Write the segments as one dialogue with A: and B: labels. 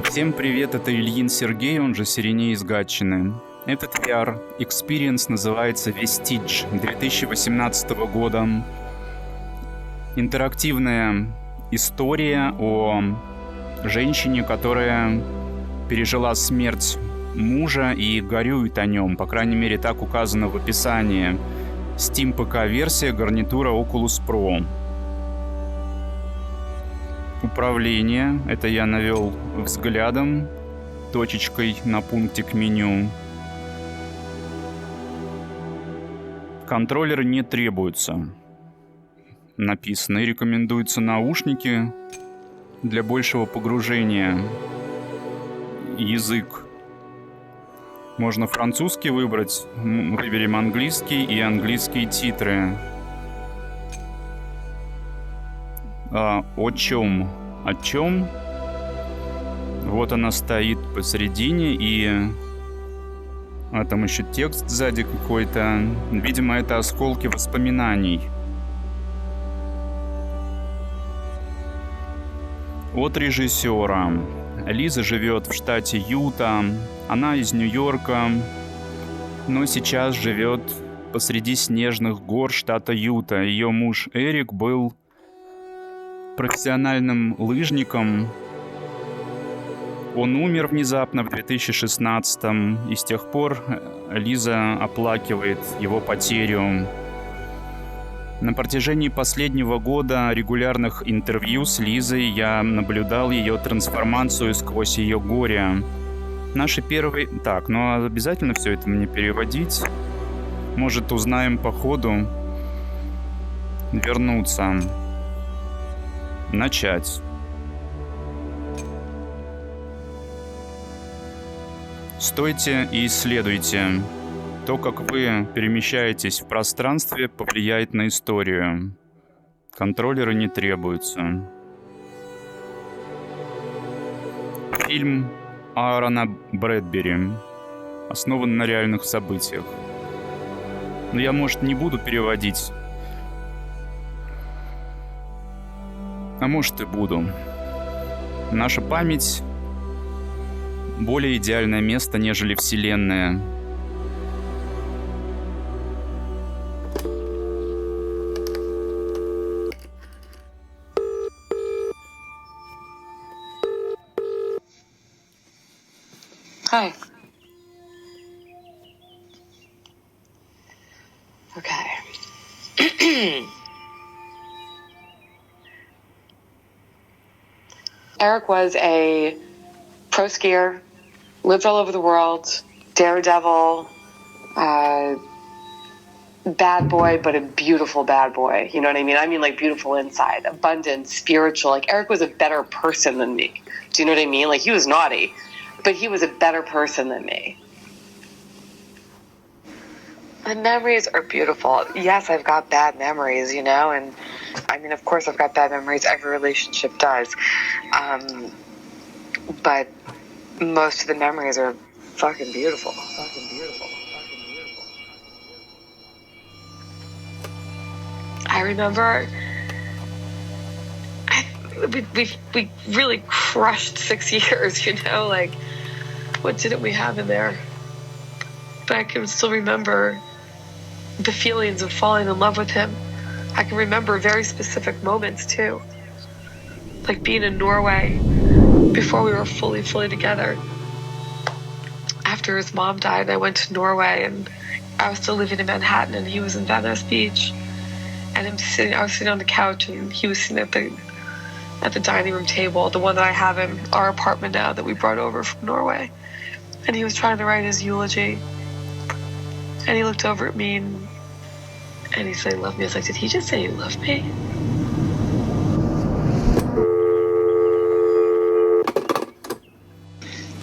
A: Всем привет, это Ильин Сергей, он же Сиреней из Гатчины. Этот VR-экспириенс называется VESTIGE 2018 года. Интерактивная история о женщине, которая пережила смерть мужа и горюет о нем. По крайней мере, так указано в описании. Steam ПК-версия, гарнитура Oculus Pro. Управление. Это я навел взглядом, точечкой на пунктик меню. Контроллеры не требуются. Написано. И рекомендуются наушники для большего погружения. Язык. Можно французский выбрать. Выберем английский и английские титры. О чем? О чем? Вот она стоит посередине, и там еще текст сзади какой-то. Видимо, это осколки воспоминаний. От режиссера. Лиза живет в штате Юта. Она из Нью-Йорка, но сейчас живет посреди снежных гор штата Юта. Ее муж Эрик был профессиональным лыжником. Он умер внезапно в 2016-м, и с тех пор Лиза оплакивает его потерю. На протяжении последнего года регулярных интервью с Лизой я наблюдал ее трансформацию сквозь ее горе. Наши первые... Так, ну обязательно все это мне переводить? Может, узнаем по ходу? Вернуться. Начать. Стойте и исследуйте. То, как вы перемещаетесь в пространстве, повлияет на историю. Контроллеры не требуются. Фильм Аарона Брэдбери основан на реальных событиях. Но я, может, не буду переводить. А может, и буду. Наша память — более идеальное место, нежели Вселенная.
B: Hi. Okay. Eric was a pro skier, lived all over the world, daredevil, bad boy, but a beautiful bad boy. You know what I mean? I mean, like, beautiful inside, abundant, spiritual. Like, Eric was a better person than me. Do you know what I mean? Like, he was naughty, but he was a better person than me. The memories are beautiful. Yes, I've got bad memories, you know, and I mean, of course I've got bad memories. Every relationship does. But most of the memories are fucking beautiful. Fucking beautiful. Fucking beautiful. I remember we really crushed 6 years, you know, like, what didn't we have in there? But I can still remember the feelings of falling in love with him. I can remember very specific moments too. Like being in Norway before we were fully together. After his mom died, I went to Norway, and I was still living in Manhattan and he was in Venice Beach. And I was sitting on the couch and he was sitting at the dining room table, the one that I have in our apartment now that we brought over from Norway. And he was trying to write his eulogy. And he looked over at me and he said he loved me. I was like, did he just say he loved me?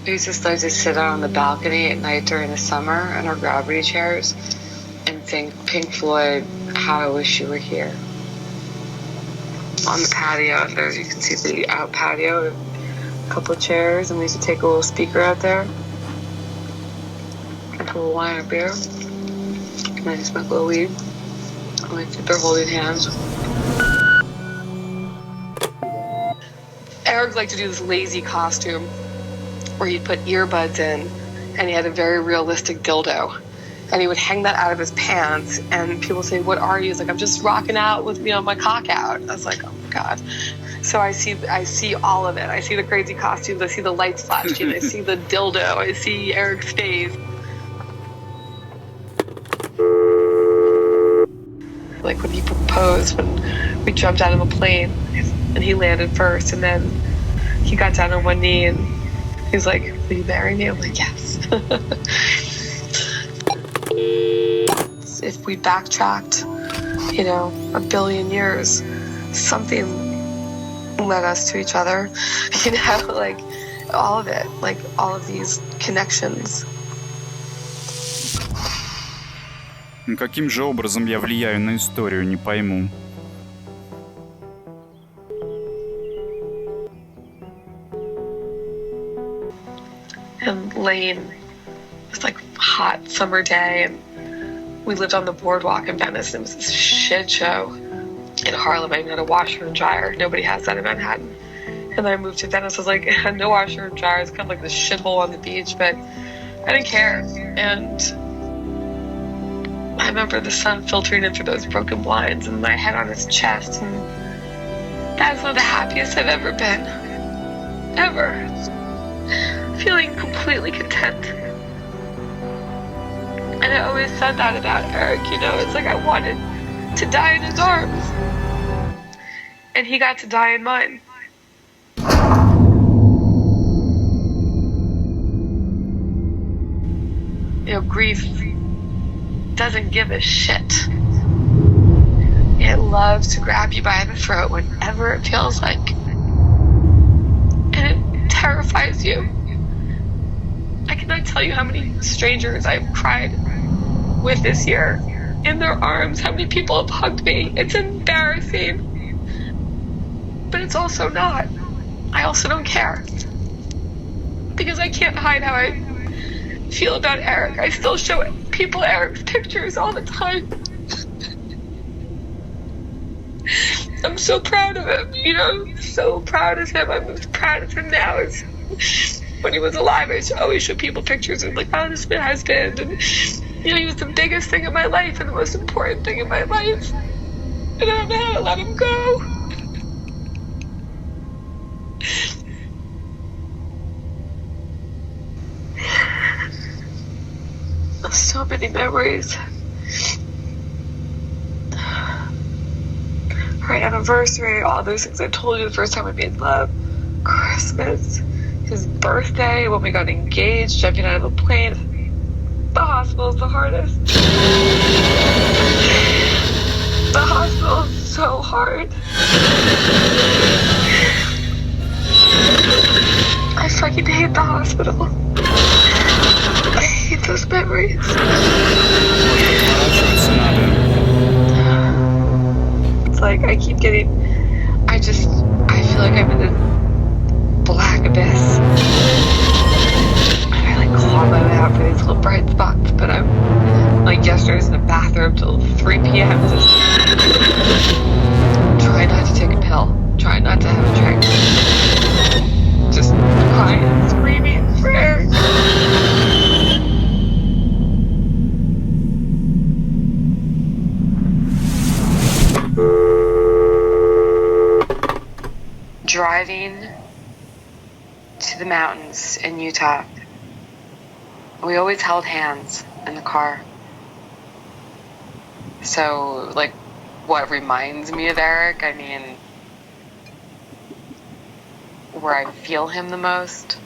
B: We used to like to sit out on the balcony at night during the summer in our gravity chairs and sing Pink Floyd, How I Wish You Were Here. On the patio, there you can see the out patio, a couple of chairs, and we used to take a little speaker out there and put a wine or beer. And I just smoke a little weed. And we'd sit there holding hands. Eric liked to do this lazy costume where he'd put earbuds in, and he had a very realistic dildo. And he would hang that out of his pants, and people say, "What are you?" He's like, "I'm just rocking out with, my cock out." I was like, oh my God. So I see all of it. I see the crazy costumes, I see the lights flashing, I see the dildo, I see Eric's face. Like when he proposed, when we jumped out of a plane, and he landed first, and then he got down on one knee, and he was like, "Will you marry me?" I'm like, "Yes." If we backtracked, a billion years, something led us to each other, like all of it, like all of these connections.
A: Каким же образом я влияю на историю, не пойму.
B: And Lane, it was like a hot summer day, and we lived on the boardwalk in Venice, and it was this shit show. In Harlem, I had a washer and dryer. Nobody has that in Manhattan. And then I moved to Venice. I was like, no washer and dryer. It's kind of like this shithole on the beach, but I didn't care. And I remember the sun filtering in through those broken blinds and my head on his chest. And that was one of the happiest I've ever been. Ever. Feeling completely content. And I always said that about Eric, it's like I wanted to die in his arms. And he got to die in mine. Grief doesn't give a shit. It loves to grab you by the throat whenever it feels like. And it terrifies you. I cannot tell you how many strangers I've cried with this year in their arms, how many people have hugged me. It's embarrassing. But it's also not. I also don't care. Because I can't hide how I feel about Eric. I still show people Eric's pictures all the time. I'm so proud of him, so proud of him. I'm as proud of him now as when he was alive. I always show people pictures of like, oh, this is my husband. And, he was the biggest thing in my life and the most important thing in my life. And I don't know how to let him go. So many memories. Our anniversary, all those things I told you the first time we made love. Christmas, his birthday, when we got engaged, jumping out of a plane. The hospital is the hardest. The hospital is so hard. I fucking hate the hospital. I hate those memories. It's like I keep getting, I feel like I'm in a black abyss. And I like claw my way out for these little bright spots, but I'm like yesterday I was in the bathroom till 3 p.m. just trying not to take a pill, trying not to have a drink. Just crying and screaming for Eric. Driving to the mountains in Utah, we always held hands in the car. So, like, what reminds me of Eric, where I feel him the most,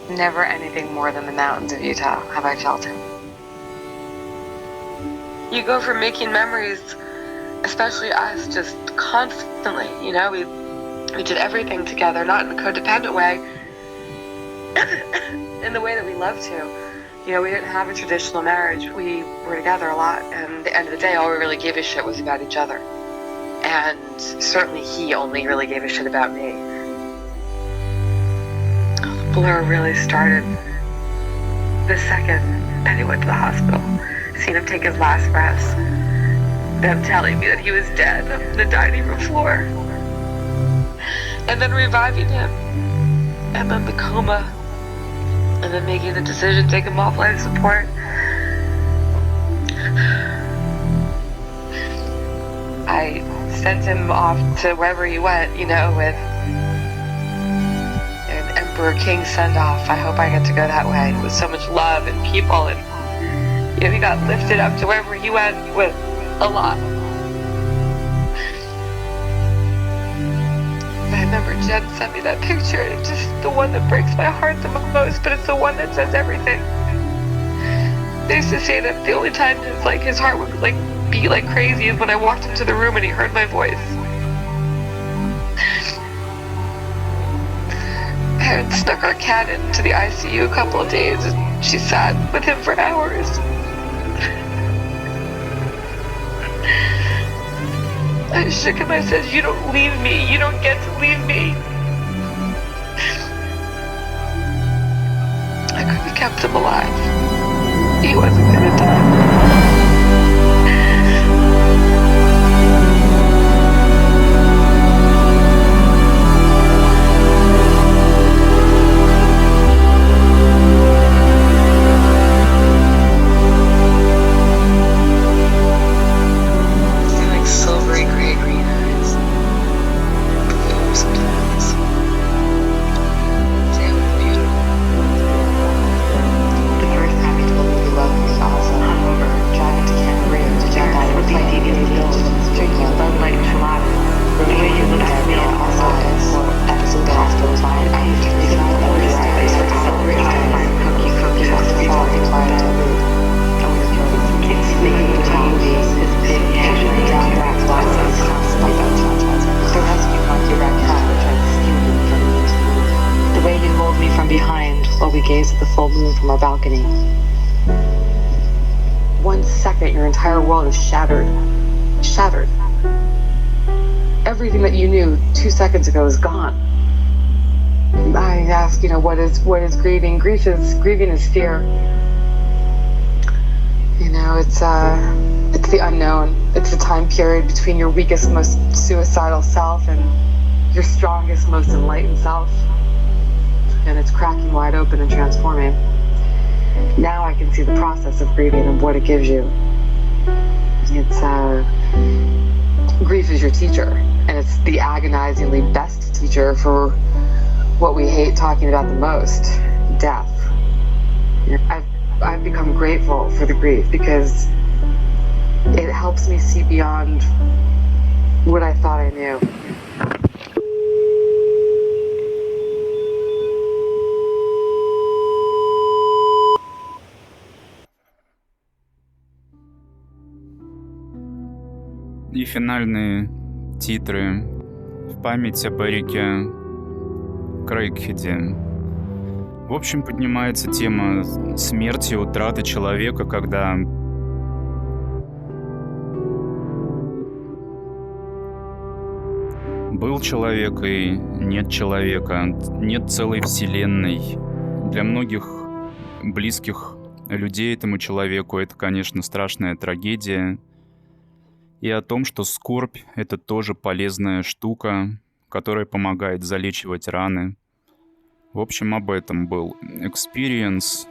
B: never anything more than the mountains of Utah have I felt him. You go from making memories, especially us, just constantly, we did everything together, not in a codependent way, in the way that we love to. We didn't have a traditional marriage. We were together a lot, and at the end of the day, all we really gave a shit was about each other. And certainly he only really gave a shit about me. The blur really started the second that he went to the hospital. Seeing him take his last breaths. Them telling me that he was dead on the dining room floor. and then reviving him, and then the coma, and then making the decision to take him off life support. I sent him off to wherever he went, you know, with an Emperor King send-off. I hope I get to go that way with so much love and people, and you know, he got lifted up to wherever he went with a lot. I remember Jen sent me that picture, and it's just the one that breaks my heart the most, but it's the one that says everything. They used to say that the only time his heart would like beat like crazy is when I walked into the room and he heard my voice. I had snuck our cat into the ICU a couple of days, and she sat with him for hours. I shook him, I said, "You don't leave me, you don't get to leave me." I could have kept him alive. He wasn't gonna die. From our balcony. 1 second, your entire world is shattered. Shattered. Everything that you knew 2 seconds ago is gone. I ask, you know, what is grieving? Grieving is fear. You know, it's the unknown. It's the time period between your weakest, most suicidal self and your strongest, most enlightened self. And it's cracking wide open and transforming. Now I can see the process of grieving and what it gives you. It's grief is your teacher, and it's the agonizingly best teacher for what we hate talking about the most, death. I've become grateful for the grief because it helps me see beyond what I thought I knew.
A: И финальные титры в память об Эрике Крейгхеде. В общем, поднимается тема смерти, утраты человека, когда был человек и нет человека, нет целой вселенной. Для многих близких людей этому человеку это, конечно, страшная трагедия. И о том, что скорбь — это тоже полезная штука, которая помогает залечивать раны. В общем, об этом был experience.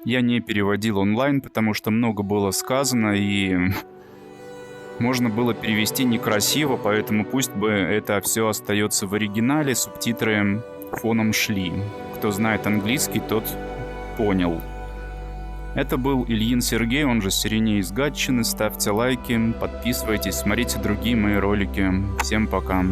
A: Я не переводил онлайн, потому что много было сказано, и можно было перевести некрасиво, поэтому пусть бы это все остается в оригинале, субтитры фоном шли. Кто знает английский, тот понял. Это был Ильин Сергей, он же Сиреней из Гатчины. Ставьте лайки, подписывайтесь, смотрите другие мои ролики. Всем пока.